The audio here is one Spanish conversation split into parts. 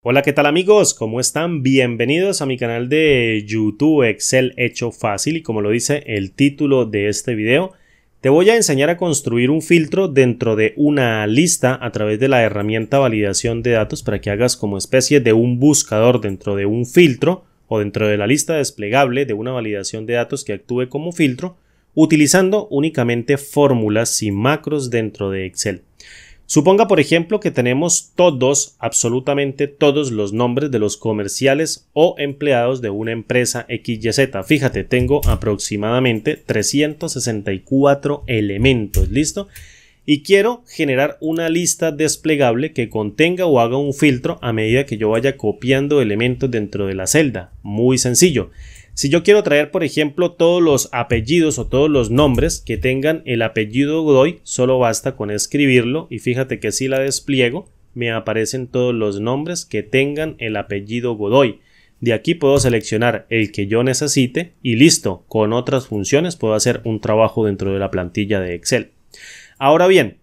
Hola, ¿qué tal amigos? ¿Cómo están? Bienvenidos a mi canal de YouTube Excel hecho fácil y como lo dice el título de este video, te voy a enseñar a construir un filtro dentro de una lista a través de la herramienta validación de datos para que hagas como especie de un buscador dentro de un filtro o dentro de la lista desplegable de una validación de datos que actúe como filtro utilizando únicamente fórmulas y macros dentro de Excel. Suponga, por ejemplo, que tenemos absolutamente todos los nombres de los comerciales o empleados de una empresa XYZ. Fíjate, tengo aproximadamente 364 elementos, ¿listo? Y quiero generar una lista desplegable que contenga o haga un filtro a medida que yo vaya copiando elementos dentro de la celda. Muy sencillo. Si yo quiero traer, por ejemplo, todos los apellidos o todos los nombres que tengan el apellido Godoy, solo basta con escribirlo y fíjate que si la despliego, me aparecen todos los nombres que tengan el apellido Godoy. De aquí puedo seleccionar el que yo necesite y listo, con otras funciones puedo hacer un trabajo dentro de la plantilla de Excel. Ahora bien,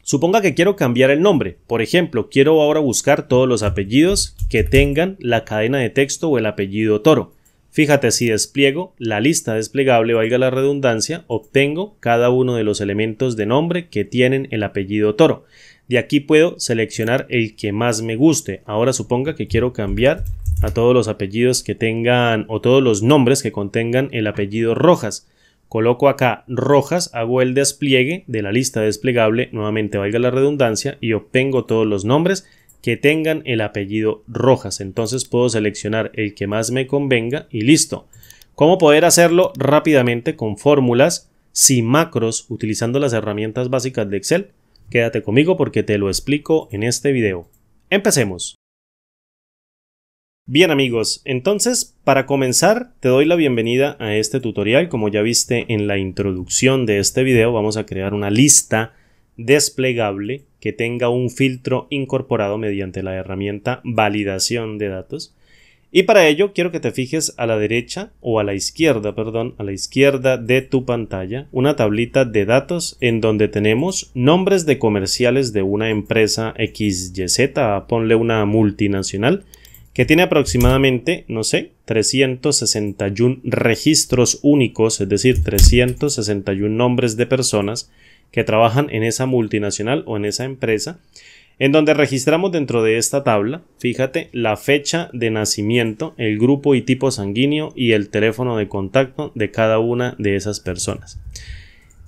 suponga que quiero cambiar el nombre. Por ejemplo, quiero ahora buscar todos los apellidos que tengan la cadena de texto o el apellido Toro. Fíjate, si despliego la lista desplegable, valga la redundancia, obtengo cada uno de los elementos de nombre que tienen el apellido Toro. De aquí puedo seleccionar el que más me guste. Ahora suponga que quiero cambiar a todos los apellidos que tengan o todos los nombres que contengan el apellido Rojas. Coloco acá Rojas, hago el despliegue de la lista desplegable, nuevamente valga la redundancia, y obtengo todos los nombres que tengan el apellido Rojas. Entonces puedo seleccionar el que más me convenga y listo. ¿Cómo poder hacerlo rápidamente con fórmulas sin macros utilizando las herramientas básicas de Excel? Quédate conmigo porque te lo explico en este video. Empecemos. Bien amigos, entonces para comenzar te doy la bienvenida a este tutorial. Como ya viste en la introducción de este video, vamos a crear una lista desplegable que tenga un filtro incorporado mediante la herramienta validación de datos. Y para ello quiero que te fijes a la derecha o a la izquierda de tu pantalla, una tablita de datos en donde tenemos nombres de comerciales de una empresa XYZ, ponle una multinacional, que tiene aproximadamente, 361 registros únicos, es decir, 361 nombres de personas que trabajan en esa multinacional o en esa empresa, en donde registramos dentro de esta tabla, fíjate, la fecha de nacimiento, el grupo y tipo sanguíneo y el teléfono de contacto de cada una de esas personas.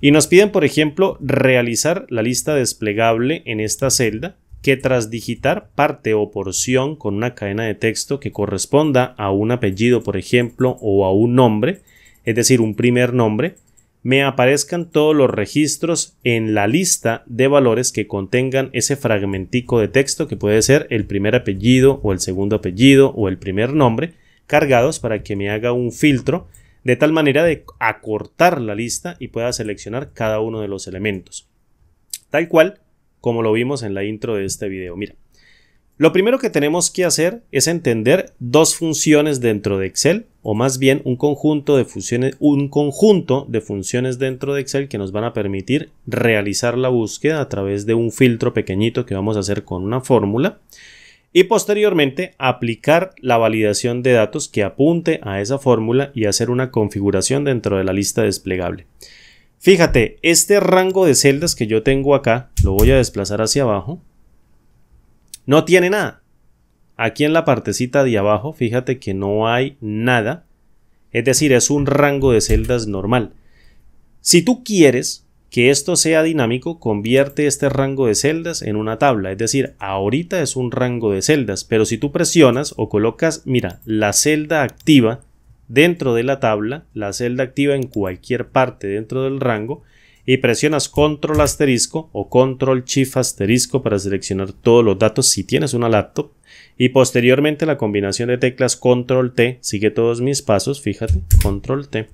Y nos piden, por ejemplo, realizar la lista desplegable en esta celda, que tras digitar parte o porción con una cadena de texto que corresponda a un apellido, por ejemplo, o a un nombre, es decir, un primer nombre, me aparezcan todos los registros en la lista de valores que contengan ese fragmentico de texto que puede ser el primer apellido o el segundo apellido o el primer nombre, cargados para que me haga un filtro de tal manera de acortar la lista y pueda seleccionar cada uno de los elementos. Tal cual como lo vimos en la intro de este video. Mira, lo primero que tenemos que hacer es entender dos funciones dentro de Excel, o más bien un conjunto de funciones dentro de Excel que nos van a permitir realizar la búsqueda a través de un filtro pequeñito que vamos a hacer con una fórmula y posteriormente aplicar la validación de datos que apunte a esa fórmula y hacer una configuración dentro de la lista desplegable. Fíjate, este rango de celdas que yo tengo acá, lo voy a desplazar hacia abajo, no tiene nada. Aquí en la partecita de abajo, fíjate que no hay nada. Es decir, es un rango de celdas normal. Si tú quieres que esto sea dinámico, convierte este rango de celdas en una tabla. Es decir, ahorita es un rango de celdas, pero si tú presionas o colocas, mira, la celda activa dentro de la tabla, la celda activa en cualquier parte dentro del rango, y presionas control asterisco o control shift asterisco para seleccionar todos los datos si tienes una laptop, y posteriormente la combinación de teclas control T, sigue todos mis pasos, fíjate, control T,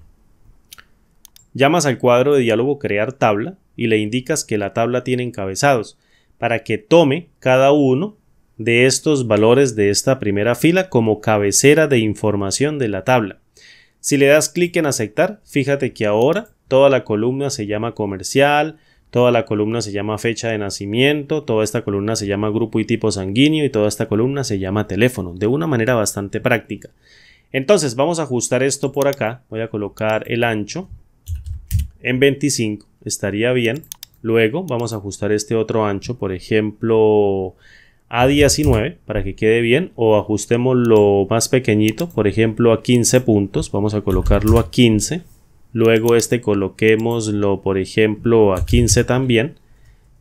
llamas al cuadro de diálogo crear tabla y le indicas que la tabla tiene encabezados para que tome cada uno de estos valores de esta primera fila como cabecera de información de la tabla. Si le das clic en aceptar, fíjate que ahora toda la columna se llama comercial, toda la columna se llama fecha de nacimiento, toda esta columna se llama grupo y tipo sanguíneo y toda esta columna se llama teléfono, de una manera bastante práctica. Entonces vamos a ajustar esto por acá, voy a colocar el ancho en 25, estaría bien. Luego vamos a ajustar este otro ancho, por ejemplo a 19 para que quede bien, o ajustémoslo más pequeñito, por ejemplo a 15 puntos, vamos a colocarlo a 15. Luego este coloquémoslo por ejemplo a 15 también,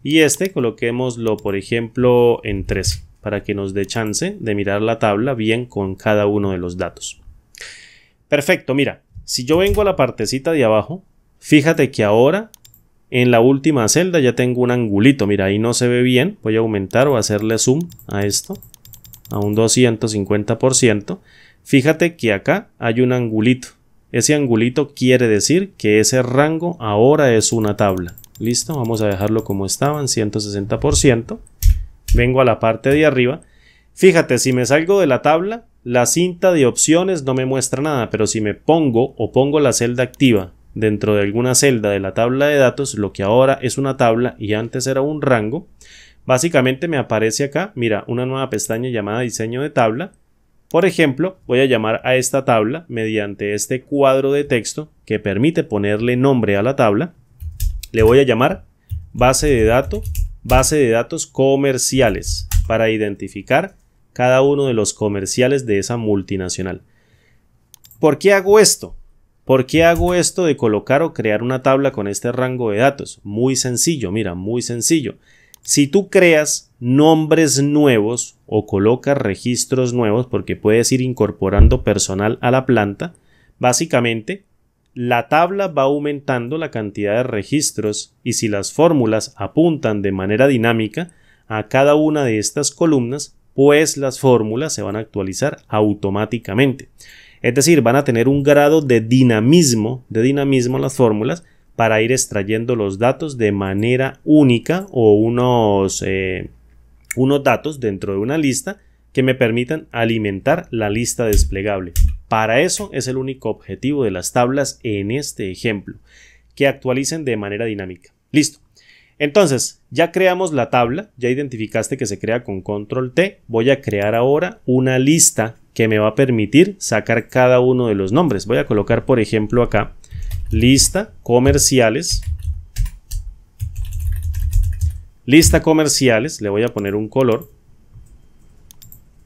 y este coloquémoslo por ejemplo en 13 para que nos dé chance de mirar la tabla bien con cada uno de los datos. Perfecto, mira, si yo vengo a la partecita de abajo, fíjate que ahora en la última celda ya tengo un angulito, mira, ahí no se ve bien, voy a aumentar o hacerle zoom a esto a un 250%. Fíjate que acá hay un angulito. Ese angulito quiere decir que ese rango ahora es una tabla. Listo, vamos a dejarlo como estaba en 160%. Vengo a la parte de arriba. Fíjate, si me salgo de la tabla, la cinta de opciones no me muestra nada, pero si me pongo la celda activa dentro de alguna celda de la tabla de datos, lo que ahora es una tabla y antes era un rango, básicamente me aparece acá, mira, una nueva pestaña llamada diseño de tabla. Por ejemplo, voy a llamar a esta tabla mediante este cuadro de texto que permite ponerle nombre a la tabla. Le voy a llamar base de datos comerciales para identificar cada uno de los comerciales de esa multinacional. ¿Por qué hago esto? ¿Por qué hago esto de colocar o crear una tabla con este rango de datos? Muy sencillo, mira, muy sencillo. Si tú creas nombres nuevos o colocas registros nuevos, porque puedes ir incorporando personal a la planta, básicamente la tabla va aumentando la cantidad de registros y si las fórmulas apuntan de manera dinámica a cada una de estas columnas, pues las fórmulas se van a actualizar automáticamente. Es decir, van a tener un grado de dinamismo las fórmulas para ir extrayendo los datos de manera única o unos datos dentro de una lista que me permitan alimentar la lista desplegable. Para eso es el único objetivo de las tablas en este ejemplo, que actualicen de manera dinámica. Listo. Entonces, ya creamos la tabla, ya identificaste que se crea con control T. Voy a crear ahora una lista que me va a permitir sacar cada uno de los nombres. Voy a colocar, por ejemplo, acá, lista comerciales. Lista comerciales, le voy a poner un color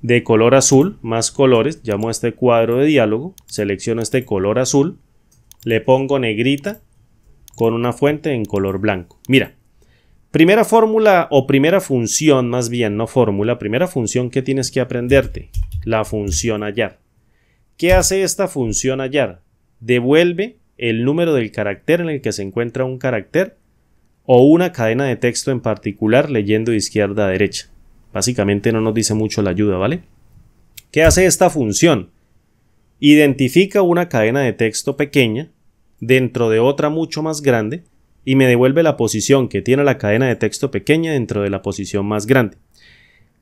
de color azul, más colores, llamo a este cuadro de diálogo, selecciono este color azul, le pongo negrita con una fuente en color blanco. Mira, primera fórmula o primera función, más bien, no fórmula, primera función que tienes que aprenderte, la función hallar. ¿Qué hace esta función hallar? Devuelve el número del carácter en el que se encuentra un carácter o una cadena de texto en particular leyendo de izquierda a derecha. Básicamente no nos dice mucho la ayuda, ¿vale? ¿Qué hace esta función? Identifica una cadena de texto pequeña dentro de otra mucho más grande y me devuelve la posición que tiene la cadena de texto pequeña dentro de la posición más grande.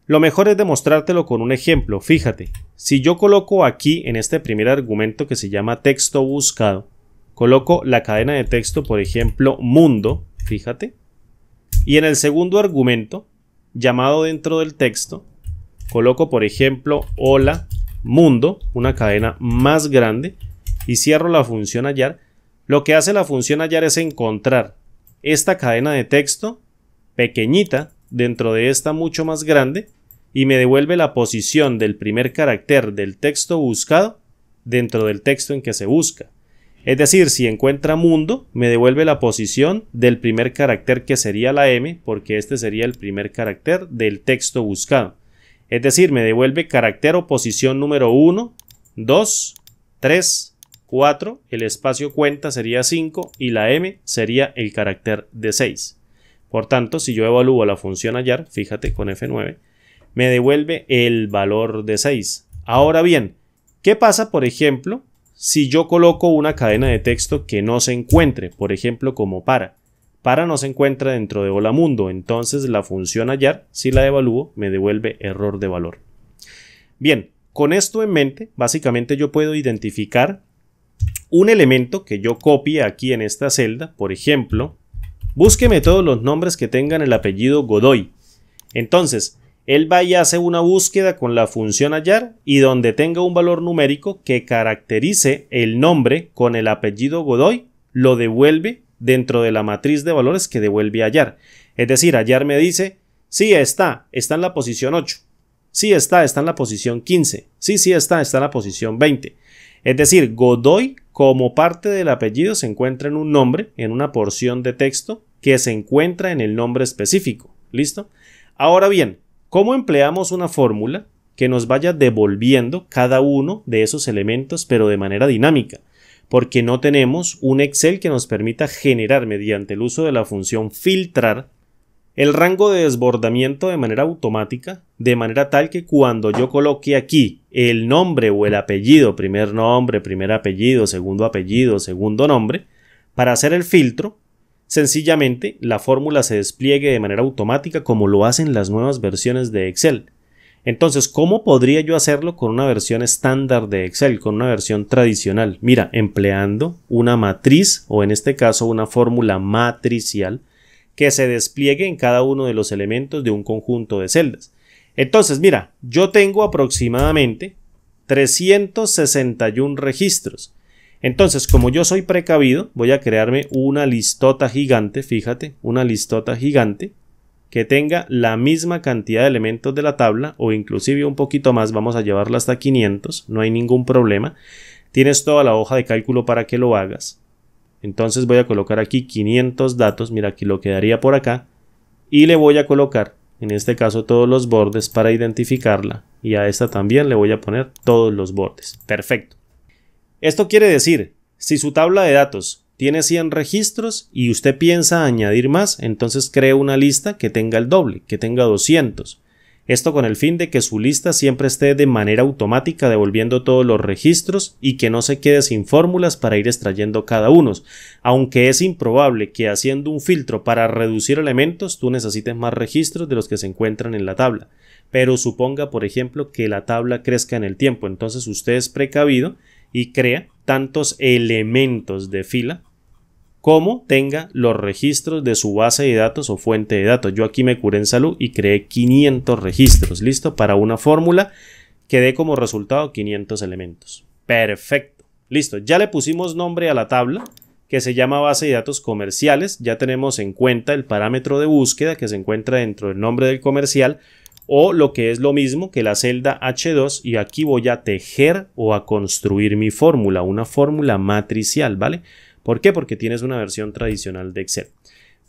Lo mejor es demostrártelo con un ejemplo. Fíjate, si yo coloco aquí en este primer argumento que se llama texto buscado, coloco la cadena de texto, por ejemplo, mundo, fíjate, y en el segundo argumento, llamado dentro del texto, coloco, por ejemplo, hola, mundo, una cadena más grande, y cierro la función hallar. Lo que hace la función hallar es encontrar esta cadena de texto pequeñita dentro de esta mucho más grande y me devuelve la posición del primer carácter del texto buscado dentro del texto en que se busca. Es decir, si encuentra mundo, me devuelve la posición del primer carácter que sería la M, porque este sería el primer carácter del texto buscado. Es decir, me devuelve carácter o posición número 1, 2, 3, 4, el espacio cuenta sería 5 y la M sería el carácter de 6. Por tanto, si yo evalúo la función hallar, fíjate con F9, me devuelve el valor de 6. Ahora bien, ¿qué pasa, por ejemplo, si yo coloco una cadena de texto que no se encuentre, por ejemplo como para? Para no se encuentra dentro de hola mundo, entonces la función hallar, si la evalúo, me devuelve error de valor. Bien, con esto en mente, básicamente yo puedo identificar un elemento que yo copie aquí en esta celda, por ejemplo, búsqueme todos los nombres que tengan el apellido Godoy. Entonces, él va y hace una búsqueda con la función hallar y donde tenga un valor numérico que caracterice el nombre con el apellido Godoy, lo devuelve dentro de la matriz de valores que devuelve hallar. Es decir, hallar me dice, sí está en la posición 8. Sí está en la posición 15. Sí está en la posición 20. Es decir, Godoy como parte del apellido se encuentra en un nombre, en una porción de texto que se encuentra en el nombre específico. ¿Listo? Ahora bien, ¿cómo empleamos una fórmula que nos vaya devolviendo cada uno de esos elementos pero de manera dinámica? Porque no tenemos un Excel que nos permita generar mediante el uso de la función filtrar el rango de desbordamiento de manera automática, de manera tal que cuando yo coloque aquí el nombre o el apellido, primer nombre, primer apellido, segundo nombre, para hacer el filtro, sencillamente la fórmula se despliegue de manera automática como lo hacen las nuevas versiones de Excel. Entonces, ¿cómo podría yo hacerlo con una versión estándar de Excel, con una versión tradicional? Mira, empleando una matriz o en este caso una fórmula matricial que se despliegue en cada uno de los elementos de un conjunto de celdas. Entonces, mira, yo tengo aproximadamente 361 registros. Entonces, como yo soy precavido, voy a crearme una listota gigante, fíjate, una listota gigante que tenga la misma cantidad de elementos de la tabla o inclusive un poquito más, vamos a llevarla hasta 500, no hay ningún problema. Tienes toda la hoja de cálculo para que lo hagas. Entonces voy a colocar aquí 500 datos, mira, aquí lo quedaría por acá y le voy a colocar en este caso todos los bordes para identificarla y a esta también le voy a poner todos los bordes. Perfecto. Esto quiere decir, si su tabla de datos tiene 100 registros y usted piensa añadir más, entonces cree una lista que tenga el doble, que tenga 200. Esto con el fin de que su lista siempre esté de manera automática devolviendo todos los registros y que no se quede sin fórmulas para ir extrayendo cada uno, aunque es improbable que haciendo un filtro para reducir elementos tú necesites más registros de los que se encuentran en la tabla. Pero suponga, por ejemplo, que la tabla crezca en el tiempo, entonces usted es precavido y crea tantos elementos de fila como tenga los registros de su base de datos o fuente de datos. Yo aquí me curé en salud y creé 500 registros, ¿listo? Para una fórmula que dé como resultado 500 elementos. Perfecto, listo. Ya le pusimos nombre a la tabla que se llama base de datos comerciales. Ya tenemos en cuenta el parámetro de búsqueda que se encuentra dentro del nombre del comercial o lo que es lo mismo que la celda H2 y aquí voy a tejer o a construir mi fórmula, una fórmula matricial, ¿vale? ¿Por qué? Porque tienes una versión tradicional de Excel.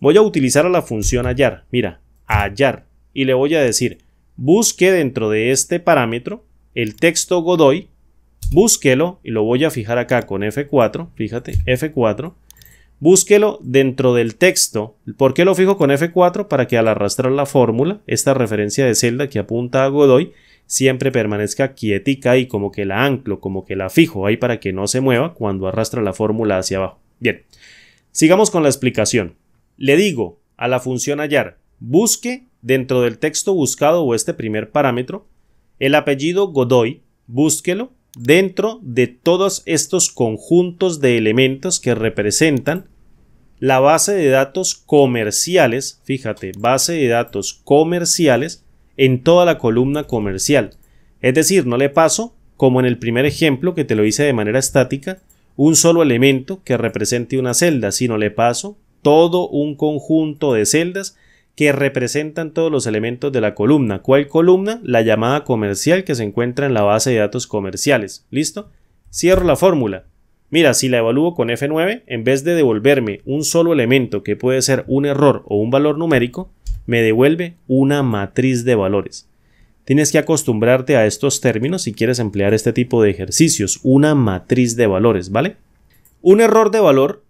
Voy a utilizar a la función hallar, mira, hallar, y le voy a decir, busque dentro de este parámetro el texto Godoy, búsquelo, y lo voy a fijar acá con F4, fíjate, F4, búsquelo dentro del texto. ¿Por qué lo fijo con F4? Para que al arrastrar la fórmula, esta referencia de celda que apunta a Godoy, siempre permanezca quietica y como que la anclo, como que la fijo ahí para que no se mueva cuando arrastra la fórmula hacia abajo. Bien, sigamos con la explicación. Le digo a la función hallar, busque dentro del texto buscado o este primer parámetro el apellido Godoy, búsquelo dentro de todos estos conjuntos de elementos que representan la base de datos comerciales, fíjate, base de datos comerciales en toda la columna comercial. Es decir, no le paso, como en el primer ejemplo que te lo hice de manera estática, un solo elemento que represente una celda, sino le paso todo un conjunto de celdas que representan todos los elementos de la columna. ¿Cuál columna? La llamada comercial que se encuentra en la base de datos comerciales. ¿Listo? Cierro la fórmula. Mira, si la evalúo con F9, en vez de devolverme un solo elemento que puede ser un error o un valor numérico, me devuelve una matriz de valores. Tienes que acostumbrarte a estos términos si quieres emplear este tipo de ejercicios, una matriz de valores, ¿vale? Un error de valor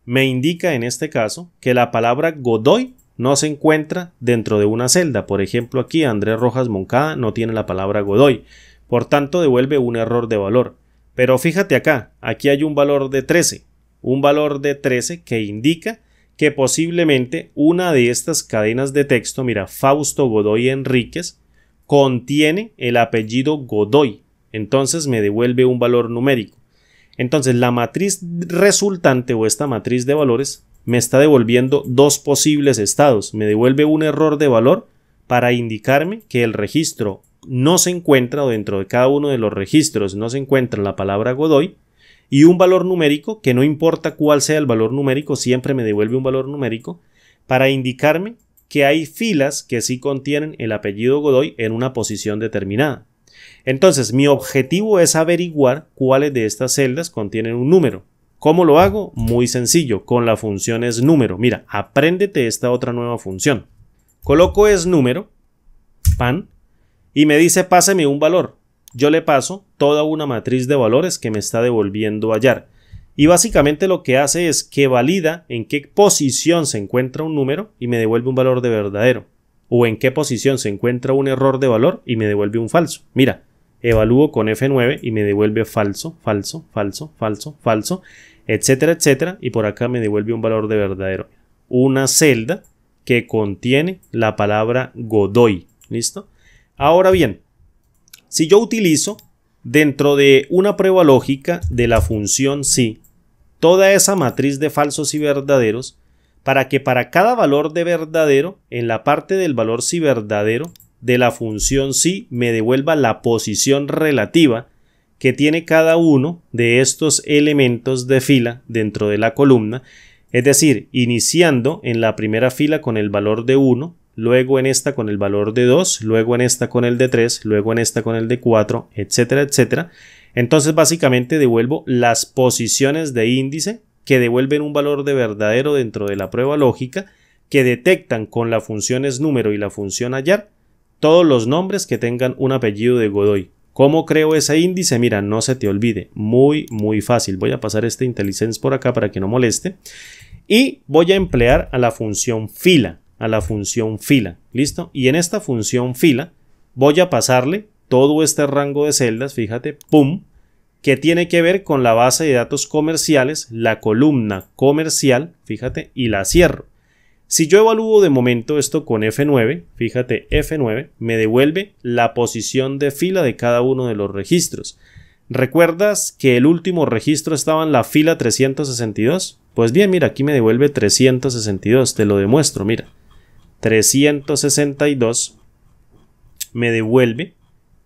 me indica en este caso que la palabra Godoy no se encuentra dentro de una celda. Por ejemplo, aquí Andrés Rojas Moncada no tiene la palabra Godoy, por tanto devuelve un error de valor. Pero fíjate acá, aquí hay un valor de 13 que indica que posiblemente una de estas cadenas de texto, mira, Fausto Godoy Enríquez, contiene el apellido Godoy, entonces me devuelve un valor numérico. Entonces la matriz resultante o esta matriz de valores me está devolviendo dos posibles estados. Me devuelve un error de valor para indicarme que el registro no se encuentra, o dentro de cada uno de los registros no se encuentra la palabra Godoy, y un valor numérico que no importa cuál sea el valor numérico, siempre me devuelve un valor numérico para indicarme que hay filas que sí contienen el apellido Godoy en una posición determinada. Entonces, mi objetivo es averiguar cuáles de estas celdas contienen un número. ¿Cómo lo hago? Muy sencillo, con la función esNúmero. Mira, apréndete esta otra nueva función. Coloco esNúmero, pan, y me dice páseme un valor. Yo le paso toda una matriz de valores que me está devolviendo hallar. Y básicamente lo que hace es que valida en qué posición se encuentra un número y me devuelve un valor de verdadero. O en qué posición se encuentra un error de valor y me devuelve un falso. Mira, evalúo con F9 y me devuelve falso, falso, falso, falso, falso, etcétera, etcétera. Y por acá me devuelve un valor de verdadero. Una celda que contiene la palabra Godoy. ¿Listo? Ahora bien, si yo utilizo dentro de una prueba lógica de la función sí, toda esa matriz de falsos y verdaderos, para que para cada valor de verdadero, en la parte del valor sí verdadero de la función sí, me devuelva la posición relativa que tiene cada uno de estos elementos de fila dentro de la columna, es decir, iniciando en la primera fila con el valor de 1, luego en esta con el valor de 2, luego en esta con el de 3, luego en esta con el de 4, etcétera, etcétera. Entonces básicamente devuelvo las posiciones de índice que devuelven un valor de verdadero dentro de la prueba lógica, que detectan con la función esNúmero y la función hallar todos los nombres que tengan un apellido de Godoy. ¿Cómo creo ese índice? Mira, no se te olvide, muy fácil. Voy a pasar este IntelliSense por acá para que no moleste y voy a emplear a la función fila, ¿listo? Y en esta función fila voy a pasarle todo este rango de celdas, fíjate, pum, que tiene que ver con la base de datos comerciales, la columna comercial, fíjate, y la cierro. Si yo evalúo de momento esto con F9, fíjate, F9 me devuelve la posición de fila de cada uno de los registros. ¿Recuerdas que el último registro estaba en la fila 362? Pues bien, mira, aquí me devuelve 362, te lo demuestro, mira. 362 me devuelve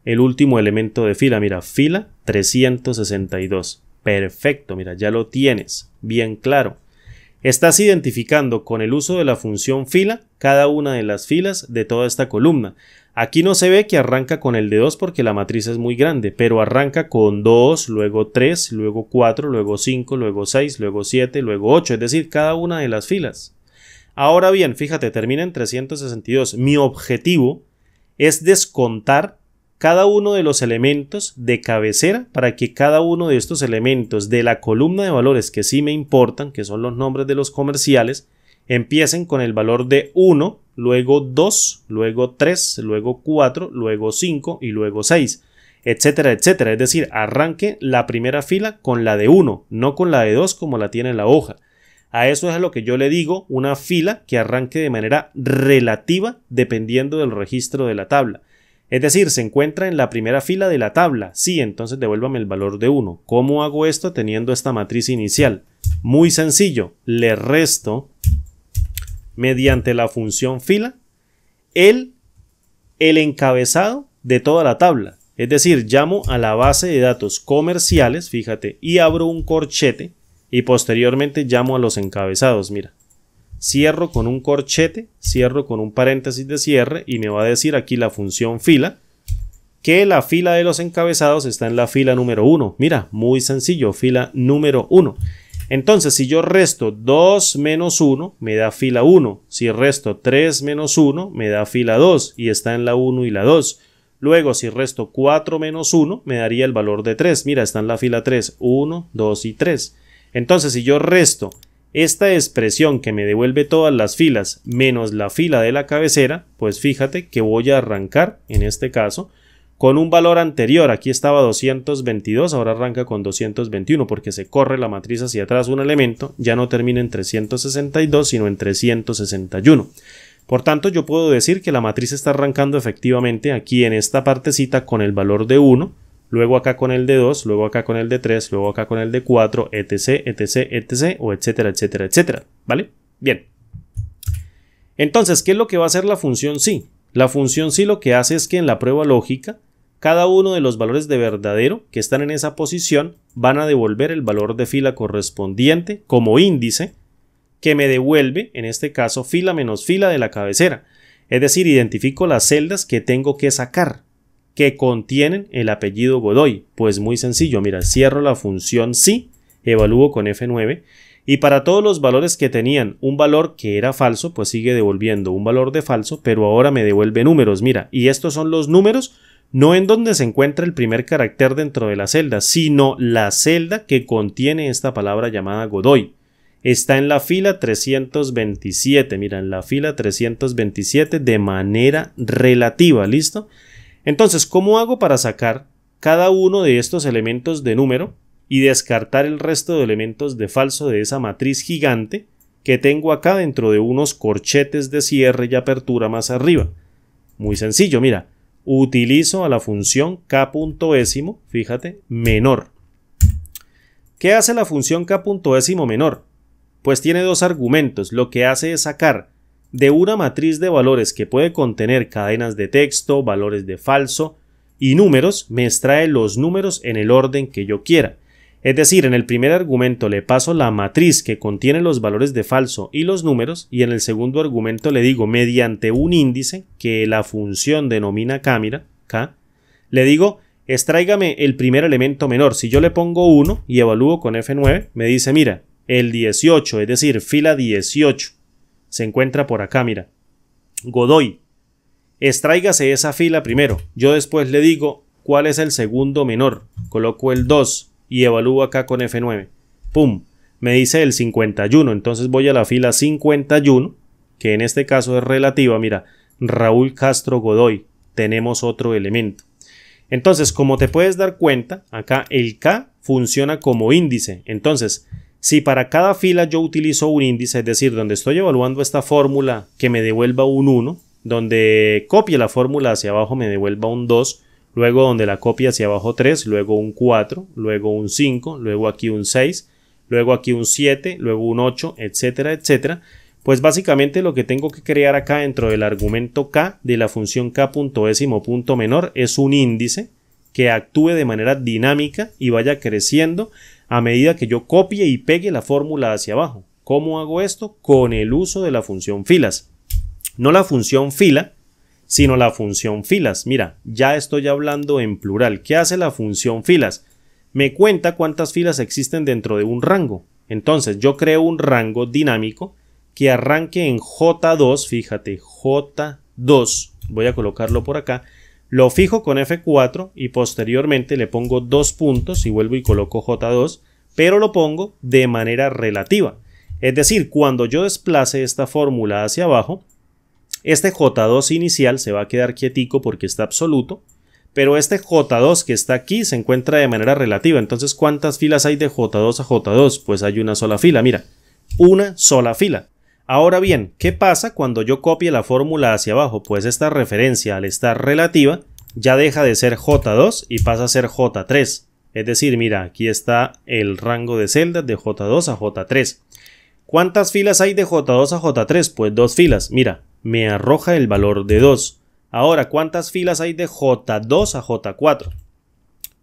el último elemento de fila, mira, fila 362. Perfecto, mira, ya lo tienes, bien claro. Estás identificando con el uso de la función fila cada una de las filas de toda esta columna. Aquí no se ve que arranca con el de 2 porque la matriz es muy grande, pero arranca con 2, luego 3, luego 4, luego 5, luego 6, luego 7, luego 8, es decir, cada una de las filas. Ahora bien, fíjate, termina en 362. Mi objetivo es descontar cada uno de los elementos de cabecera para que cada uno de estos elementos de la columna de valores que sí me importan, que son los nombres de los comerciales, empiecen con el valor de 1, luego 2, luego 3, luego 4, luego 5 y luego 6, etcétera, etcétera. Es decir, arranque la primera fila con la de 1, no con la de 2 como la tiene la hoja. A eso es a lo que yo le digo una fila que arranque de manera relativa dependiendo del registro de la tabla. Es decir, se encuentra en la primera fila de la tabla. Sí, entonces devuélvame el valor de 1. ¿Cómo hago esto teniendo esta matriz inicial? Muy sencillo. Le resto mediante la función fila el encabezado de toda la tabla. Es decir, llamo a la base de datos comerciales, fíjate, y abro un corchete y posteriormente llamo a los encabezados. Mira. Cierro con un corchete, cierro con un paréntesis de cierre y me va a decir aquí la función fila que la fila de los encabezados está en la fila número 1. Mira, muy sencillo, fila número 1. Entonces, si yo resto 2 menos 1, me da fila 1. Si resto 3 menos 1, me da fila 2 y está en la 1 y la 2. Luego, si resto 4 menos 1, me daría el valor de 3. Mira, está en la fila 3, 1, 2 y 3. Entonces, si yo resto esta expresión que me devuelve todas las filas menos la fila de la cabecera, pues fíjate que voy a arrancar, en este caso, con un valor anterior. Aquí estaba 222, ahora arranca con 221 porque se corre la matriz hacia atrás un elemento, ya no termina en 362 sino en 361. Por tanto, yo puedo decir que la matriz está arrancando efectivamente aquí en esta partecita con el valor de 1, luego acá con el de 2, luego acá con el de 3, luego acá con el de 4, etc, etc, etc, o etcétera, etcétera, etcétera, ¿vale? Bien. Entonces, ¿qué es lo que va a hacer la función sí? La función sí lo que hace es que en la prueba lógica, cada uno de los valores de verdadero que están en esa posición van a devolver el valor de fila correspondiente como índice, que me devuelve, en este caso, fila menos fila de la cabecera. Es decir, identifico las celdas que tengo que sacar, que contienen el apellido Godoy. Pues muy sencillo, mira, cierro la función sí, evalúo con F9, y para todos los valores que tenían un valor que era falso, pues sigue devolviendo un valor de falso, pero ahora me devuelve números, mira, y estos son los números, no en donde se encuentra el primer carácter dentro de la celda, sino la celda que contiene esta palabra llamada Godoy. Está en la fila 327, mira, en la fila 327 de manera relativa, ¿listo? Entonces, ¿cómo hago para sacar cada uno de estos elementos de número y descartar el resto de elementos de falso de esa matriz gigante que tengo acá dentro de unos corchetes de cierre y apertura más arriba? Muy sencillo, mira, utilizo a la función k.décimo, fíjate, menor. ¿Qué hace la función k.décimo menor? Pues tiene dos argumentos. Lo que hace es sacar de una matriz de valores que puede contener cadenas de texto, valores de falso y números, me extrae los números en el orden que yo quiera. Es decir, en el primer argumento le paso la matriz que contiene los valores de falso y los números, y en el segundo argumento le digo, mediante un índice que la función denomina K, le digo, extráigame el primer elemento menor. Si yo le pongo 1 y evalúo con F9, me dice, mira, el 18, es decir, fila 18, se encuentra por acá, mira. Godoy, extráigase esa fila primero. Yo después le digo cuál es el segundo menor. Coloco el 2 y evalúo acá con F9. ¡Pum! Me dice el 51. Entonces voy a la fila 51, que en este caso es relativa. Mira, Raúl Castro Godoy. Tenemos otro elemento. Entonces, como te puedes dar cuenta, acá el K funciona como índice. Entonces, si para cada fila yo utilizo un índice, es decir, donde estoy evaluando esta fórmula que me devuelva un 1, donde copie la fórmula hacia abajo me devuelva un 2, luego donde la copie hacia abajo 3, luego un 4, luego un 5, luego aquí un 6, luego aquí un 7, luego un 8, etcétera, etcétera, pues básicamente lo que tengo que crear acá dentro del argumento K de la función k.décimo punto menor es un índice que actúe de manera dinámica y vaya creciendo a medida que yo copie y pegue la fórmula hacia abajo. ¿Cómo hago esto? Con el uso de la función filas. No la función fila, sino la función filas. Mira, ya estoy hablando en plural. ¿Qué hace la función filas? Me cuenta cuántas filas existen dentro de un rango. Entonces yo creo un rango dinámico que arranque en J2, fíjate, J2, voy a colocarlo por acá, lo fijo con F4 y posteriormente le pongo 2 puntos y vuelvo y coloco J2, pero lo pongo de manera relativa. Es decir, cuando yo desplace esta fórmula hacia abajo, este J2 inicial se va a quedar quietico porque está absoluto, pero este J2 que está aquí se encuentra de manera relativa. Entonces, ¿cuántas filas hay de J2 a J2? Pues hay una sola fila, mira, una sola fila. Ahora bien, ¿qué pasa cuando yo copie la fórmula hacia abajo? Pues esta referencia al estar relativa ya deja de ser J2 y pasa a ser J3. Es decir, mira, aquí está el rango de celdas de J2 a J3. ¿Cuántas filas hay de J2 a J3? Pues 2 filas. Mira, me arroja el valor de 2. Ahora, ¿cuántas filas hay de J2 a J4?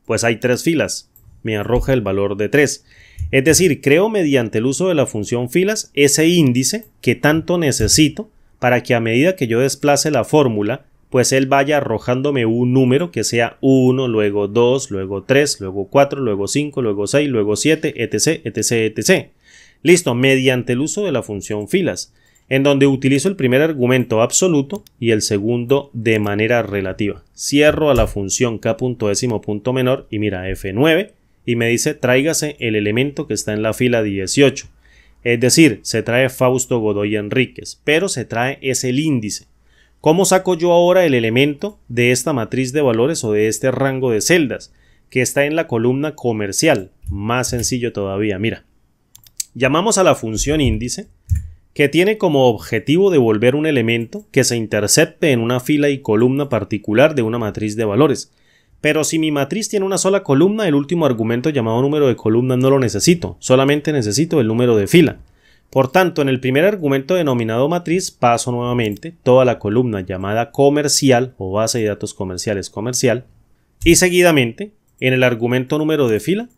Pues hay 3 filas. Me arroja el valor de 3. Es decir, creo mediante el uso de la función filas ese índice que tanto necesito para que a medida que yo desplace la fórmula, pues él vaya arrojándome un número que sea 1, luego 2, luego 3, luego 4, luego 5, luego 6, luego 7, etc, etc, etc. Listo, mediante el uso de la función filas, en donde utilizo el primer argumento absoluto y el segundo de manera relativa. Cierro a la función k.décimo punto menor y mira F9 y me dice tráigase el elemento que está en la fila 18. Es decir, se trae Fausto Godoy Enríquez, pero se trae es el índice. ¿Cómo saco yo ahora el elemento de esta matriz de valores o de este rango de celdas que está en la columna comercial? Más sencillo todavía, mira. Llamamos a la función índice, que tiene como objetivo devolver un elemento que se intercepte en una fila y columna particular de una matriz de valores. Pero si mi matriz tiene una sola columna, el último argumento llamado número de columna no lo necesito, solamente necesito el número de fila. Por tanto, en el primer argumento denominado matriz paso nuevamente toda la columna llamada comercial o base de datos comerciales comercial y seguidamente en el argumento número de fila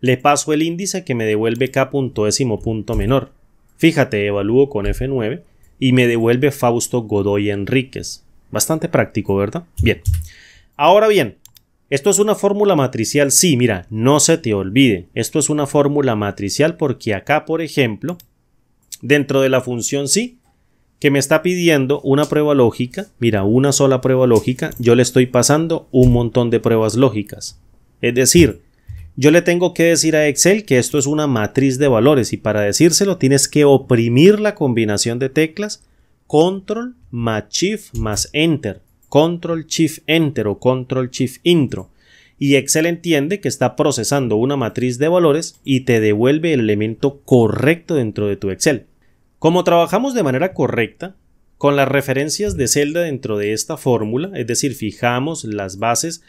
le paso el índice que me devuelve k punto décimo punto menor. Fíjate, evalúo con F9 y me devuelve Fausto Godoy Enríquez. Bastante práctico, ¿verdad? Bien. Ahora bien, ¿esto es una fórmula matricial? Sí, mira, no se te olvide. Esto es una fórmula matricial porque acá, por ejemplo, dentro de la función sí, que me está pidiendo una prueba lógica, mira, una sola prueba lógica, yo le estoy pasando un montón de pruebas lógicas. Es decir, yo le tengo que decir a Excel que esto es una matriz de valores y para decírselo tienes que oprimir la combinación de teclas Control más Shift más Enter, Control Shift Enter o Control Shift Intro. Y Excel entiende que está procesando una matriz de valores y te devuelve el elemento correcto dentro de tu Excel. Como trabajamos de manera correcta, con las referencias de celda dentro de esta fórmula, es decir, fijamos las bases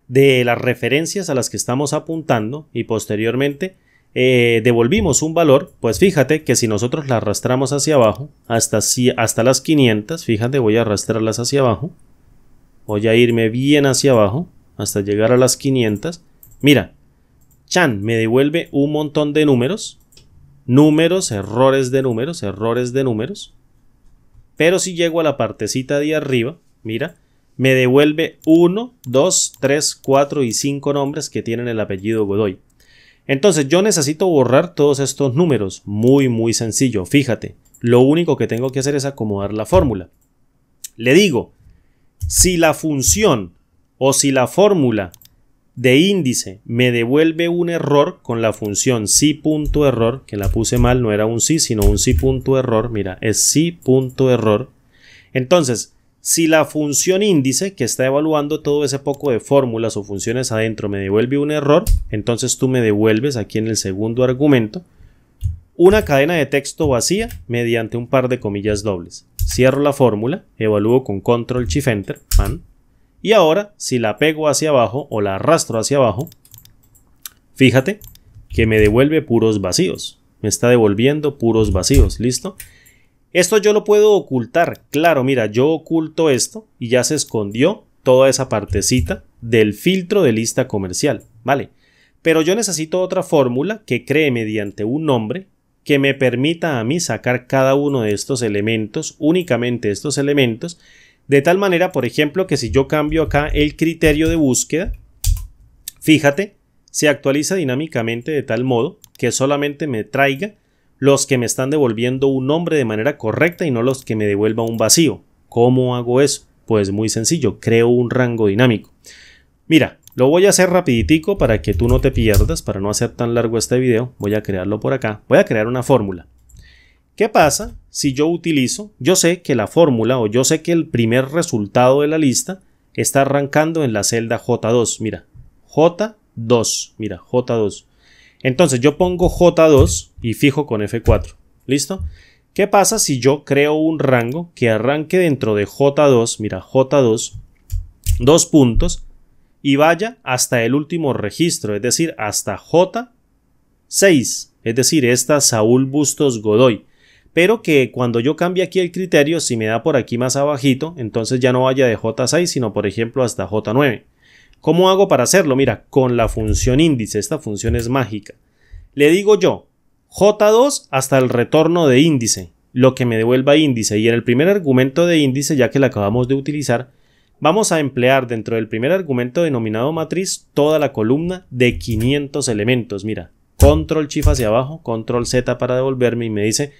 de las referencias a las que estamos apuntando y posteriormente devolvimos un valor, pues fíjate que si nosotros la arrastramos hacia abajo hasta las 500, fíjate, voy a arrastrarlas hacia abajo, voy a irme bien hacia abajo hasta llegar a las 500, mira, Chan me devuelve un montón de números, errores de números, pero si llego a la partecita de arriba, mira, me devuelve 1, 2, 3, 4 y 5 nombres que tienen el apellido Godoy. Entonces yo necesito borrar todos estos números. Muy sencillo. Fíjate, lo único que tengo que hacer es acomodar la fórmula. Le digo, si la función o si la fórmula de índice me devuelve un error con la función si.error, que la puse mal, no era un si, sino un si.error, mira, es si.error. Entonces, si la función índice que está evaluando todo ese poco de fórmulas o funciones adentro me devuelve un error, entonces tú me devuelves aquí en el segundo argumento una cadena de texto vacía mediante un par de comillas dobles. Cierro la fórmula, evalúo con Control Shift Enter, y ahora si la pego hacia abajo o la arrastro hacia abajo, fíjate que me devuelve puros vacíos. Me está devolviendo puros vacíos, ¿listo? Esto yo lo puedo ocultar. Claro, mira, yo oculto esto y ya se escondió toda esa partecita del filtro de lista comercial, ¿vale? Pero yo necesito otra fórmula que cree mediante un nombre que me permita a mí sacar cada uno de estos elementos, únicamente estos elementos, de tal manera, por ejemplo, que si yo cambio acá el criterio de búsqueda, fíjate, se actualiza dinámicamente de tal modo que solamente me traiga los que me están devolviendo un nombre de manera correcta y no los que me devuelvan un vacío. ¿Cómo hago eso? Pues muy sencillo, creo un rango dinámico. Mira, lo voy a hacer rapiditico para que tú no te pierdas, para no hacer tan largo este video. Voy a crearlo por acá. Voy a crear una fórmula. ¿Qué pasa si yo utilizo? Yo sé que la fórmula o yo sé que el primer resultado de la lista está arrancando en la celda J2. Mira, J2. Mira, J2. Entonces yo pongo J2 y fijo con F4. ¿Listo? ¿Qué pasa si yo creo un rango que arranque dentro de J2? Mira, J2, 2 puntos, y vaya hasta el último registro, es decir, hasta J6, es decir, esta Saúl Bustos Godoy. Pero que cuando yo cambie aquí el criterio, si me da por aquí más abajito, entonces ya no vaya de J6, sino por ejemplo hasta J9. ¿Cómo hago para hacerlo? Mira, con la función índice, esta función es mágica. Le digo yo, J2 hasta el retorno de índice, lo que me devuelva índice, y en el primer argumento de índice, ya que la acabamos de utilizar, vamos a emplear dentro del primer argumento denominado matriz toda la columna de 500 elementos. Mira, Control Shift hacia abajo, Control Z para devolverme y me dice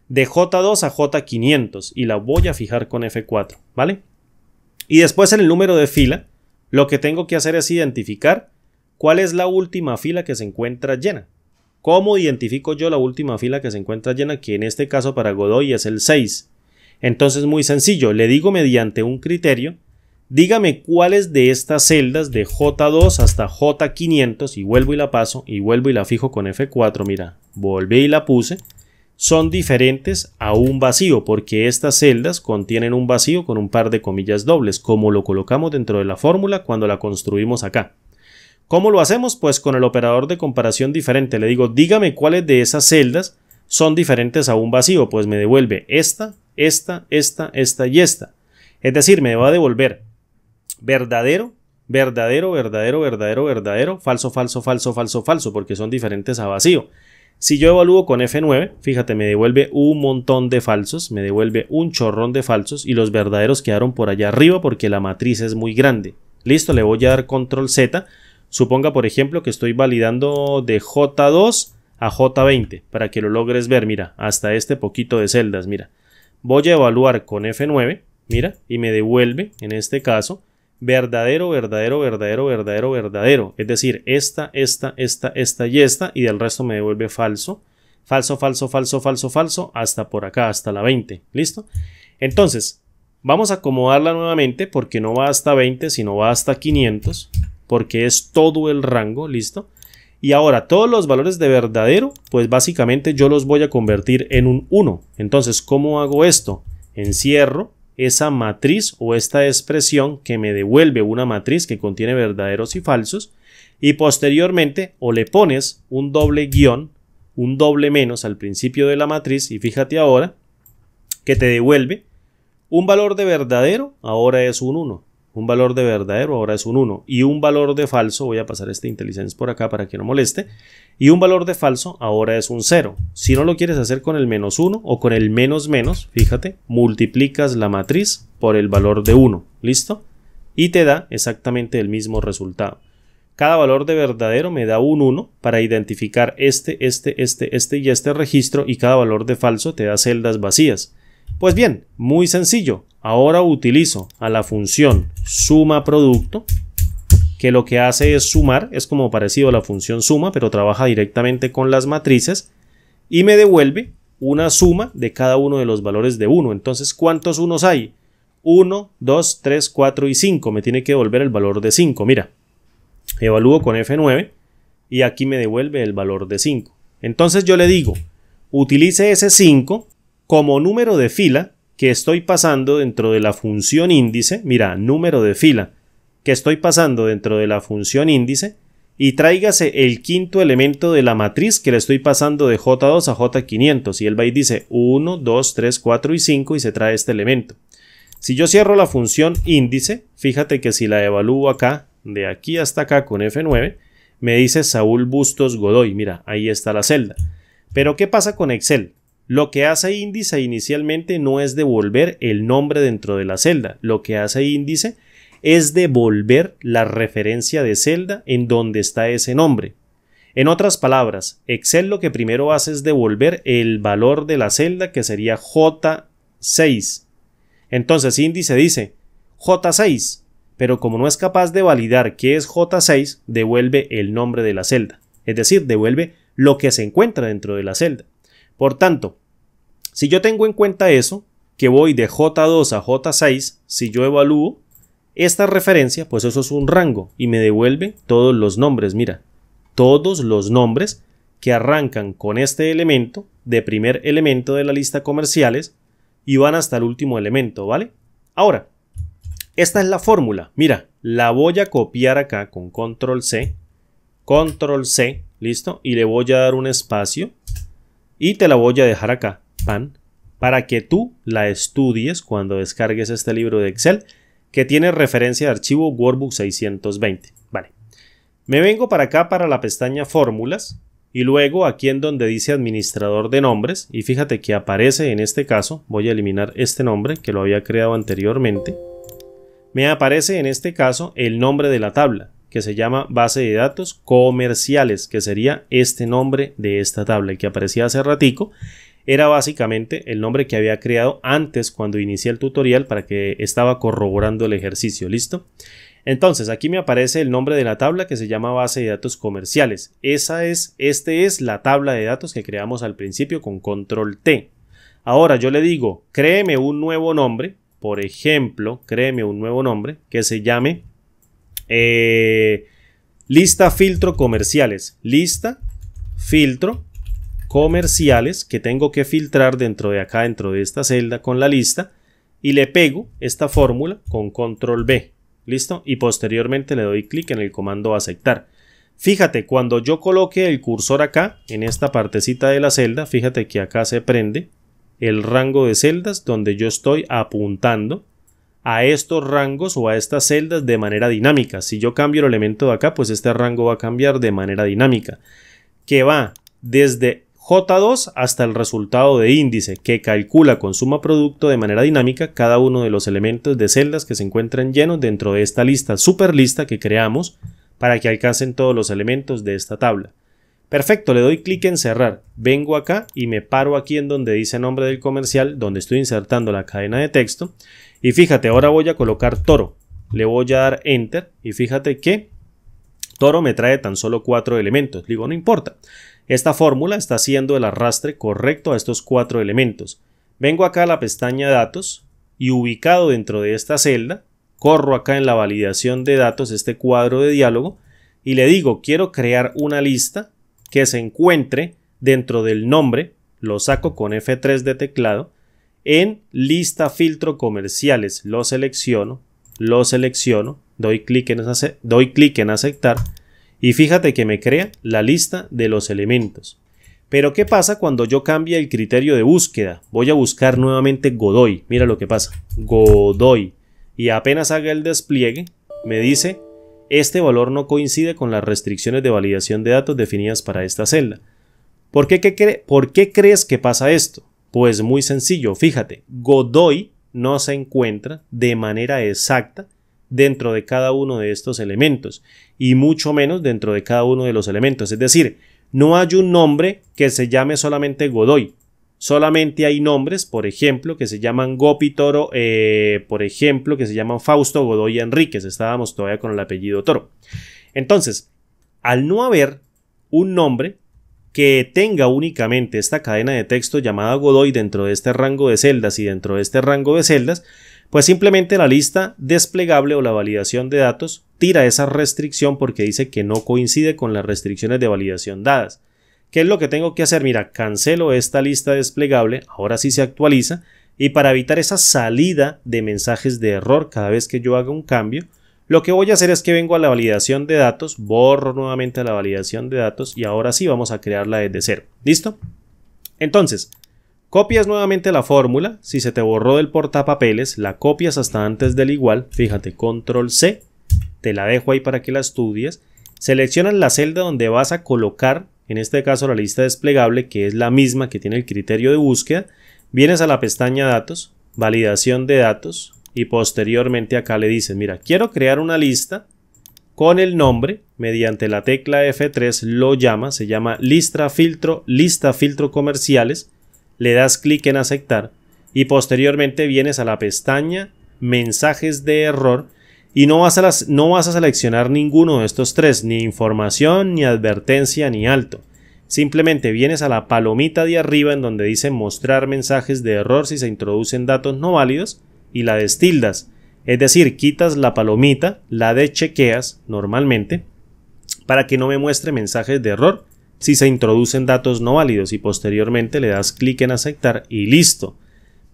de J2 a J500 y la voy a fijar con F4, ¿vale? Y después en el número de fila, lo que tengo que hacer es identificar cuál es la última fila que se encuentra llena. ¿Cómo identifico yo la última fila que se encuentra llena? Que en este caso para Godoy es el 6. Entonces muy sencillo, le digo mediante un criterio, dígame cuáles de estas celdas de J2 hasta J500 y vuelvo y la paso y vuelvo y la fijo con F4, mira, volví y la puse, son diferentes a un vacío porque estas celdas contienen un vacío con un par de comillas dobles, como lo colocamos dentro de la fórmula cuando la construimos acá. ¿Cómo lo hacemos? Pues con el operador de comparación diferente. Le digo, dígame cuáles de esas celdas son diferentes a un vacío, pues me devuelve esta y esta. Es decir, me va a devolver verdadero, verdadero, verdadero, verdadero, verdadero, falso, falso, falso, falso, falso, porque son diferentes a vacío. Si yo evalúo con F9, fíjate, me devuelve un montón de falsos, me devuelve un chorrón de falsos y los verdaderos quedaron por allá arriba porque la matriz es muy grande. Listo, le voy a dar control Z. Suponga, por ejemplo, que estoy validando de J2 a J20 para que lo logres ver, mira, hasta este poquito de celdas, mira. Voy a evaluar con F9, mira, y me devuelve, en este caso, verdadero, verdadero, verdadero, verdadero, verdadero. Es decir, esta y esta, y del resto me devuelve falso, falso, falso, falso, falso, falso, hasta por acá, hasta la 20. ¿Listo? Entonces, vamos a acomodarla nuevamente porque no va hasta 20, sino va hasta 500, porque es todo el rango. ¿Listo? Y ahora, todos los valores de verdadero, pues básicamente yo los voy a convertir en un 1. Entonces, ¿cómo hago esto? Encierro esa matriz o esta expresión que me devuelve una matriz que contiene verdaderos y falsos, y posteriormente o le pones un doble guión, un doble menos al principio de la matriz, y fíjate ahora que te devuelve un valor de verdadero, ahora es un 1, un valor de verdadero ahora es un 1, y un valor de falso, voy a pasar este IntelliSense por acá para que no moleste, y un valor de falso ahora es un 0. Si no lo quieres hacer con el menos 1 o con el menos menos, fíjate, multiplicas la matriz por el valor de 1, ¿listo? Y te da exactamente el mismo resultado. Cada valor de verdadero me da un 1 para identificar este y este registro, y cada valor de falso te da celdas vacías. Pues bien, muy sencillo. Ahora utilizo a la función suma producto, que lo que hace es sumar, es como parecido a la función suma, pero trabaja directamente con las matrices, y me devuelve una suma de cada uno de los valores de 1. Entonces, ¿cuántos unos hay? 1, 2, 3, 4 y 5. Me tiene que devolver el valor de 5. Mira, evalúo con F9 y aquí me devuelve el valor de 5. Entonces yo le digo, utilice ese 5 como número de fila que estoy pasando dentro de la función índice. Mira, número de fila que estoy pasando dentro de la función índice, y tráigase el quinto elemento de la matriz que le estoy pasando de J2 a J500, y él va y dice 1, 2, 3, 4 y 5 y se trae este elemento. Si yo cierro la función índice, fíjate que si la evalúo acá, de aquí hasta acá con F9, me dice Saúl Bustos Godoy. Mira, ahí está la celda. Pero ¿qué pasa con Excel? Lo que hace índice inicialmente no es devolver el nombre dentro de la celda. Lo que hace índice es devolver la referencia de celda en donde está ese nombre. En otras palabras, Excel lo que primero hace es devolver el valor de la celda, que sería J6. Entonces índice dice J6, pero como no es capaz de validar qué es J6, devuelve el nombre de la celda. Es decir, devuelve lo que se encuentra dentro de la celda. Por tanto, si yo tengo en cuenta eso, que voy de J2 a J6, si yo evalúo esta referencia, pues eso es un rango y me devuelve todos los nombres. Mira, todos los nombres que arrancan con este elemento, de primer elemento de la lista comerciales, y van hasta el último elemento, ¿vale? Ahora, esta es la fórmula. Mira, la voy a copiar acá con control C, ¿listo? Y le voy a dar un espacio y te la voy a dejar acá, pan, para que tú la estudies cuando descargues este libro de Excel, que tiene referencia de archivo Workbook 620. Vale. Me vengo para acá para la pestaña Fórmulas y luego aquí en donde dice Administrador de Nombres, y fíjate que aparece en este caso, voy a eliminar este nombre que lo había creado anteriormente, me aparece en este caso el nombre de la tabla, que se llama Base de Datos Comerciales, que sería este nombre de esta tabla, el que aparecía hace ratico. Era básicamente el nombre que había creado antes cuando inicié el tutorial, para que estaba corroborando el ejercicio. ¿Listo? Entonces aquí me aparece el nombre de la tabla, que se llama Base de Datos Comerciales. Este es la tabla de datos que creamos al principio con control T. Ahora yo le digo, créeme un nuevo nombre. Por ejemplo, créeme un nuevo nombre que se llame lista filtro comerciales. Lista filtro comerciales, que tengo que filtrar dentro de acá, dentro de esta celda con la lista, y le pego esta fórmula con control B. ¿Listo? Y posteriormente le doy clic en el comando aceptar. Fíjate, cuando yo coloque el cursor acá, en esta partecita de la celda, fíjate que acá se prende el rango de celdas donde yo estoy apuntando a estos rangos o a estas celdas de manera dinámica. Si yo cambio el elemento de acá, pues este rango va a cambiar de manera dinámica, que va desde J2 hasta el resultado de índice, que calcula con suma producto de manera dinámica cada uno de los elementos de celdas que se encuentran llenos dentro de esta lista, superlista que creamos para que alcancen todos los elementos de esta tabla. Perfecto, le doy clic en cerrar, vengo acá y me paro aquí en donde dice nombre del comercial, donde estoy insertando la cadena de texto, y fíjate, ahora voy a colocar toro, le voy a dar enter y fíjate que toro me trae tan solo 4 elementos. Digo, no importa, esta fórmula está haciendo el arrastre correcto a estos 4 elementos. Vengo acá a la pestaña datos y ubicado dentro de esta celda, corro acá en la validación de datos este cuadro de diálogo y le digo, quiero crear una lista que se encuentre dentro del nombre, lo saco con F3 de teclado, en lista filtro comerciales, lo selecciono, doy clic en aceptar y fíjate que me crea la lista de los elementos. Pero ¿qué pasa cuando yo cambie el criterio de búsqueda? Voy a buscar nuevamente Godoy, mira lo que pasa, Godoy, y apenas haga el despliegue me dice este valor no coincide con las restricciones de validación de datos definidas para esta celda. ¿Por qué crees que pasa esto? Pues muy sencillo, fíjate, Godoy no se encuentra de manera exacta dentro de cada uno de estos elementos y mucho menos dentro de cada uno de los elementos. Es decir, no hay un nombre que se llame solamente Godoy. Solamente hay nombres, por ejemplo, que se llaman Gopi Toro, por ejemplo, que se llaman Fausto Godoy Enríquez. Estábamos todavía con el apellido Toro. Entonces, al no haber un nombre que tenga únicamente esta cadena de texto llamada Godoy dentro de este rango de celdas y dentro de este rango de celdas, pues simplemente la lista desplegable o la validación de datos tira esa restricción porque dice que no coincide con las restricciones de validación dadas. ¿Qué es lo que tengo que hacer? Mira, cancelo esta lista desplegable, ahora sí se actualiza, y para evitar esa salida de mensajes de error cada vez que yo haga un cambio, lo que voy a hacer es que vengo a la validación de datos, borro nuevamente la validación de datos y ahora sí vamos a crearla desde cero. ¿Listo? Entonces, copias nuevamente la fórmula, si se te borró del portapapeles, la copias hasta antes del igual, fíjate, control C, te la dejo ahí para que la estudies, seleccionas la celda donde vas a colocar, en este caso la lista desplegable, que es la misma que tiene el criterio de búsqueda, vienes a la pestaña datos, validación de datos y posteriormente acá le dices, mira, quiero crear una lista con el nombre, mediante la tecla F3 lo llama, se llama lista filtro comerciales, le das clic en aceptar y posteriormente vienes a la pestaña mensajes de error y no vas a seleccionar ninguno de estos tres, ni información, ni advertencia, ni alto. Simplemente vienes a la palomita de arriba en donde dice mostrar mensajes de error si se introducen datos no válidos y la destildas. Es decir, quitas la palomita, la deschequeas normalmente para que no me muestre mensajes de error si se introducen datos no válidos y posteriormente le das clic en aceptar y listo.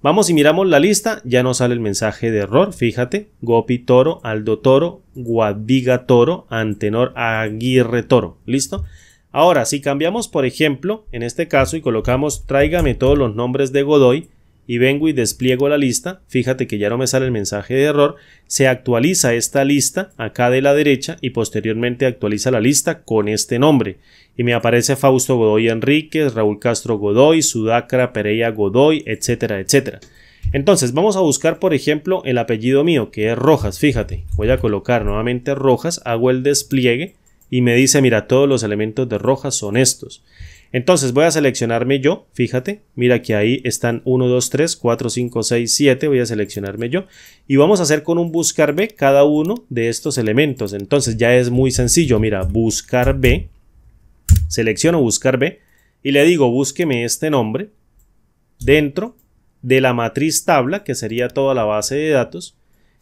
Vamos y miramos la lista, ya no sale el mensaje de error, fíjate, Gopi Toro, Aldo Toro, Guadviga Toro, Antenor Aguirre Toro, ¿listo? Ahora, si cambiamos, por ejemplo, en este caso y colocamos tráigame todos los nombres de Godoy y vengo y despliego la lista, fíjate que ya no me sale el mensaje de error, se actualiza esta lista acá de la derecha y posteriormente actualiza la lista con este nombre. Y me aparece Fausto Godoy Enríquez, Raúl Castro Godoy, Sudacra Pereira Godoy, etcétera, etcétera. Entonces vamos a buscar, por ejemplo, el apellido mío, que es Rojas, fíjate, voy a colocar nuevamente Rojas, hago el despliegue y me dice, mira, todos los elementos de Rojas son estos. Entonces voy a seleccionarme yo, fíjate, mira que ahí están 1, 2, 3, 4, 5, 6, 7, voy a seleccionarme yo y vamos a hacer con un buscar B cada uno de estos elementos. Entonces ya es muy sencillo, mira, buscar B, selecciono buscar B y le digo búsqueme este nombre dentro de la matriz tabla, que sería toda la base de datos,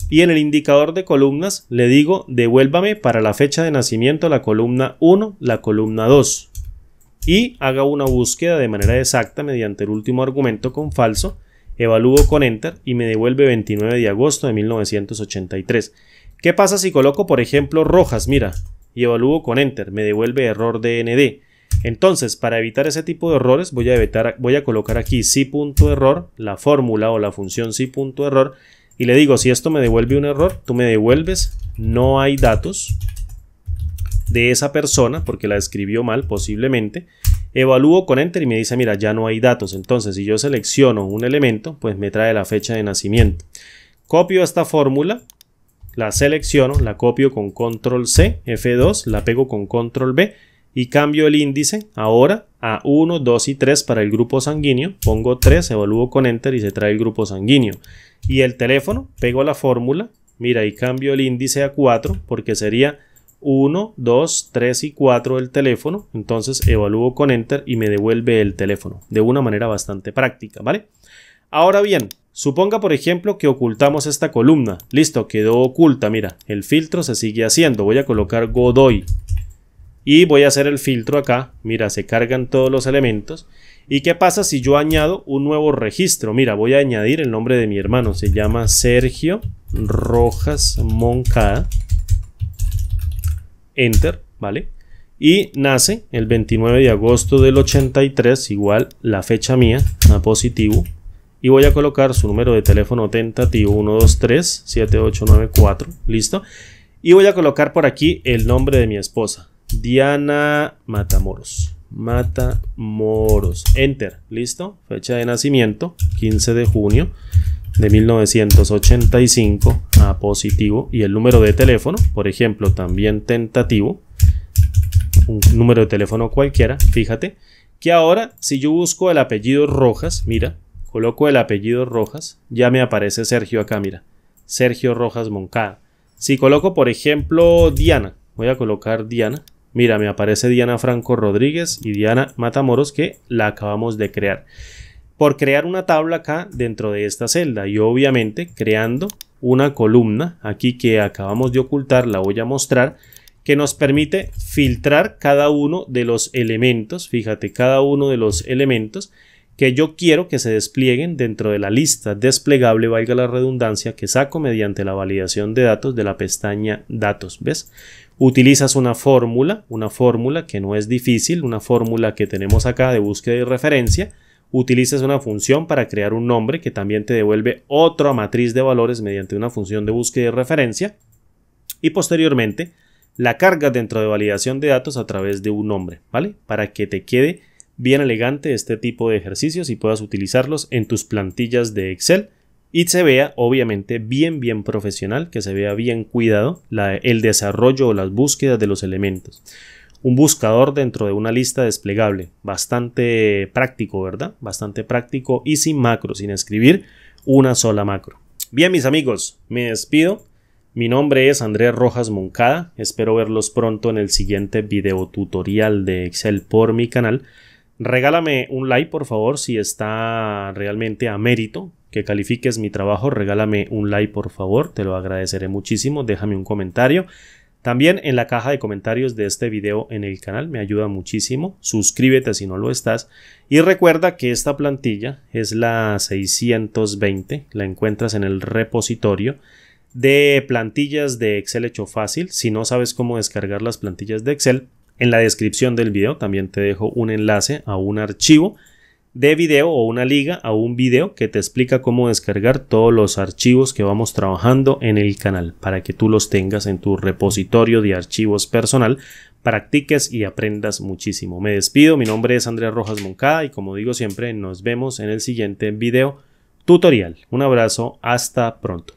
y en el indicador de columnas le digo devuélvame para la fecha de nacimiento la columna 1, la columna 2. Y haga una búsqueda de manera exacta mediante el último argumento con falso, evalúo con enter y me devuelve 29 de agosto de 1983. ¿Qué pasa si coloco, por ejemplo, Rojas? Mira, y evalúo con Enter, me devuelve error DND. Entonces, para evitar ese tipo de errores, voy a colocar aquí si.error, la fórmula o la función si.error, y le digo, si esto me devuelve un error, tú me devuelves no hay datos de esa persona, porque la escribió mal posiblemente. Evalúo con Enter y me dice, mira, ya no hay datos. Entonces, si yo selecciono un elemento, pues me trae la fecha de nacimiento. Copio esta fórmula, la selecciono, la copio con Control C, F2, la pego con Control V y cambio el índice ahora a 1, 2 y 3 para el grupo sanguíneo. Pongo 3, evalúo con Enter y se trae el grupo sanguíneo. Y el teléfono, pego la fórmula, mira, y cambio el índice a 4 porque sería 1, 2, 3 y 4 el teléfono. Entonces evalúo con Enter y me devuelve el teléfono de una manera bastante práctica, ¿vale? Ahora bien, suponga por ejemplo que ocultamos esta columna. Listo, quedó oculta, mira, el filtro se sigue haciendo. Voy a colocar Godoy y voy a hacer el filtro acá. Mira, se cargan todos los elementos. ¿Y qué pasa si yo añado un nuevo registro? Mira, voy a añadir el nombre de mi hermano. Se llama Sergio Rojas Moncada. Enter, ¿vale? Y nace el 29 de agosto del 83, igual la fecha mía, a positivo. Y voy a colocar su número de teléfono tentativo 123-7894, ¿listo? Y voy a colocar por aquí el nombre de mi esposa, Diana Matamoros. Matamoros, Enter, ¿listo? Fecha de nacimiento, 15 de junio de 1985, a positivo. Y el número de teléfono, por ejemplo, también tentativo, un número de teléfono cualquiera. Fíjate que ahora si yo busco el apellido Rojas, mira, coloco el apellido Rojas, ya me aparece Sergio acá, mira, Sergio Rojas Moncada. Si coloco por ejemplo Diana, voy a colocar Diana, mira, me aparece Diana Franco Rodríguez y Diana Matamoros, que la acabamos de crear. Por crear una tabla acá dentro de esta celda y obviamente creando una columna aquí que acabamos de ocultar, la voy a mostrar, que nos permite filtrar cada uno de los elementos. Fíjate, cada uno de los elementos que yo quiero que se desplieguen dentro de la lista desplegable, valga la redundancia, que saco mediante la validación de datos de la pestaña Datos. ¿Ves? Utilizas una fórmula que no es difícil, una fórmula que tenemos acá de búsqueda y referencia. Utilizas una función para crear un nombre que también te devuelve otra matriz de valores mediante una función de búsqueda y referencia. Y posteriormente la cargas dentro de validación de datos a través de un nombre, ¿vale? Para que te quede bien elegante este tipo de ejercicios y puedas utilizarlos en tus plantillas de Excel y se vea obviamente bien profesional, que se vea bien cuidado el desarrollo o las búsquedas de los elementos. Un buscador dentro de una lista desplegable, bastante práctico, ¿verdad? Bastante práctico y sin macro, sin escribir una sola macro. Bien, mis amigos, me despido. Mi nombre es Andrés Rojas Moncada. Espero verlos pronto en el siguiente video tutorial de Excel por mi canal. Regálame un like, por favor, si está realmente a mérito que califiques mi trabajo. Regálame un like, por favor, te lo agradeceré muchísimo. Déjame un comentario. También en la caja de comentarios de este video en el canal me ayuda muchísimo. Suscríbete si no lo estás. Y recuerda que esta plantilla es la 620. La encuentras en el repositorio de plantillas de Excel hecho fácil. Si no sabes cómo descargar las plantillas de Excel, en la descripción del video también te dejo un enlace a un archivo de video o una liga a un video que te explica cómo descargar todos los archivos que vamos trabajando en el canal para que tú los tengas en tu repositorio de archivos personal, practiques y aprendas muchísimo. Me despido, mi nombre es Andrés Rojas Moncada y como digo siempre, nos vemos en el siguiente video tutorial. Un abrazo, hasta pronto.